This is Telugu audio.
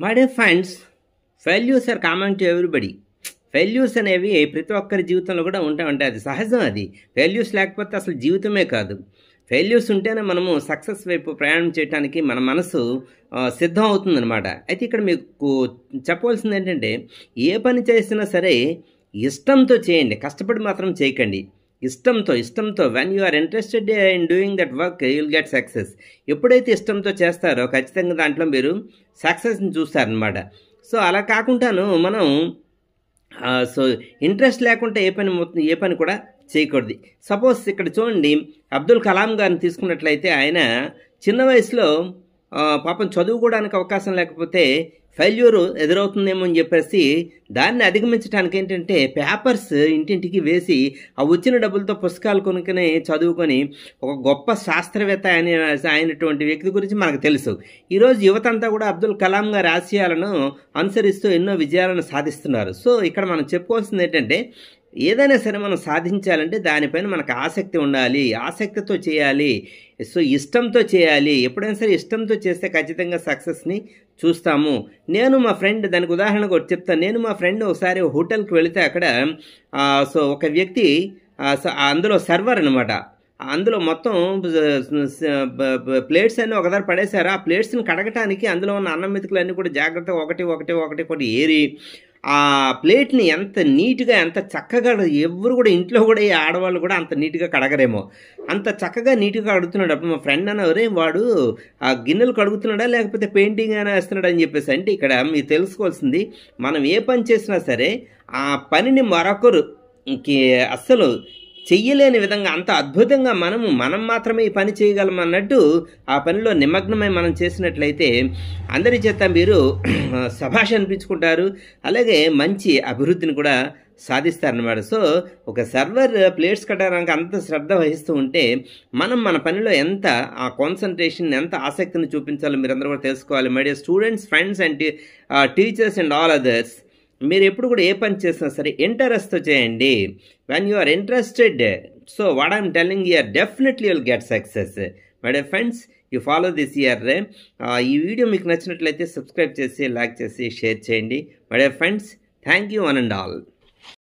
My dear friends, failures are common to everybody. Failures అనేవి ప్రతి ఒక్కరి జీవితంలో కూడా ఉంటాయి. అది సహజం. అది ఫెయిల్యూర్స్ లేకపోతే అసలు జీవితమే కాదు. ఫెయిల్యూర్స్ ఉంటేనే మనము సక్సెస్ వైపు ప్రయాణం చేయడానికి మన మనసు సిద్ధం అవుతుందన్నమాట. అయితే ఇక్కడ మీకు చెప్పవలసింది ఏంటంటే, ఏ పని చేసినా సరే ఇష్టంతో చేయండి, కష్టపడి మాత్రం చేయకండి. ఇష్టంతో when you are interested in doing that work you will get success. ఎప్పుడైతే ఇష్టంతో చేస్తారో ఖచ్చితంగా దాంట్లో మీరు సక్సెస్ని చూస్తారనమాట. సో అలా కాకుండాను మనం ఇంట్రెస్ట్ లేకుండా ఏ పని కూడా చేయకూడదు. సపోజ్ ఇక్కడ చూడండి, అబ్దుల్ కలాం గారిని తీసుకున్నట్లయితే ఆయన చిన్న వయసులో పాపం చదువుకోవడానికి అవకాశం లేకపోతే ఫెయిల్యూర్ ఎదురవుతుందేమో అని చెప్పేసి దాన్ని అధిగమించడానికి ఏంటంటే పేపర్స్ ఇంటింటికి వేసి ఆ వచ్చిన డబ్బులతో పుస్తకాలు కొనుక్కొని చదువుకొని ఒక గొప్ప శాస్త్రవేత్త అయినటువంటి వ్యక్తి గురించి మనకు తెలుసు. ఈరోజు యువత అంతా కూడా అబ్దుల్ కలాం గారి ఆశయాలను అనుసరిస్తూ ఎన్నో విజయాలను సాధిస్తున్నారు. సో ఇక్కడ మనం చెప్పుకోవాల్సింది ఏంటంటే, ఏదైనా సరే మనం సాధించాలంటే దానిపైన మనకు ఆసక్తి ఉండాలి, ఆసక్తితో చేయాలి, సో ఇష్టంతో చేయాలి. ఎప్పుడైనా సరే ఇష్టంతో చేస్తే ఖచ్చితంగా సక్సెస్ని చూస్తాము. నేను మా ఫ్రెండ్, దానికి ఉదాహరణకు ఒకటి చెప్తాను. నేను మా ఫ్రెండ్ ఒకసారి హోటల్కి వెళితే అక్కడ సో ఒక వ్యక్తి అందులో సర్వర్ అనమాట, అందులో మొత్తం ప్లేట్స్ అన్నీ ఒకదారి పడేశారు. ఆ ప్లేట్స్ని కడగటానికి అందులో ఉన్న అన్నం మెతుకులు అన్నీ కూడా జాగ్రత్తగా ఒకటి ఏరి ఆ ప్లేట్ని ఎంత నీట్గా ఎంత చక్కగా, ఎవరు కూడా ఇంట్లో కూడా ఈ ఆడవాళ్ళు కూడా అంత నీట్గా కడగరేమో, అంత చక్కగా నీట్గా కడుగుతున్నాడు. అప్పుడు మా ఫ్రెండ్ అన్నవరే, వాడు ఆ గిన్నెలు కడుగుతున్నాడా లేకపోతే పెయింటింగ్ అయినా వేస్తున్నాడా అని చెప్పేసి. అంటే ఇక్కడ మీరు తెలుసుకోవాల్సింది, మనం ఏ పని చేసినా సరే ఆ పనిని మరొకరు అస్సలు చెయ్యలేని విధంగా అంత అద్భుతంగా మనం మాత్రమే ఈ పని చేయగలం అన్నట్టు ఆ పనిలో నిమగ్నమై మనం చేసినట్లయితే అందరి చేత మీరు శభాష్ అనిపించుకుంటారు, అలాగే మంచి అభివృద్ధిని కూడా సాధిస్తారనమాట. సో ఒక సర్వర్ ప్లేట్స్ కట్టడానికి అంత శ్రద్ధ వహిస్తూ ఉంటే మన పనిలో ఎంత ఆ కాన్సన్ట్రేషన్, ఎంత ఆసక్తిని చూపించాలో మీరందరూ కూడా తెలుసుకోవాలి. My dear students, friends and teachers and all others, మీరు ఎప్పుడు కూడా ఏ పని చేసినా సరే ఇంట్రెస్ట్తో చేయండి. When you are interested, so what I'm telling you, definitely will get success. My dear friends, you follow this year. ఈ వీడియో మీకు నచ్చినట్లయితే సబ్స్క్రైబ్ చేసి, లైక్ చేసి, షేర్ చేయండి. My dear friends, thank you one and all.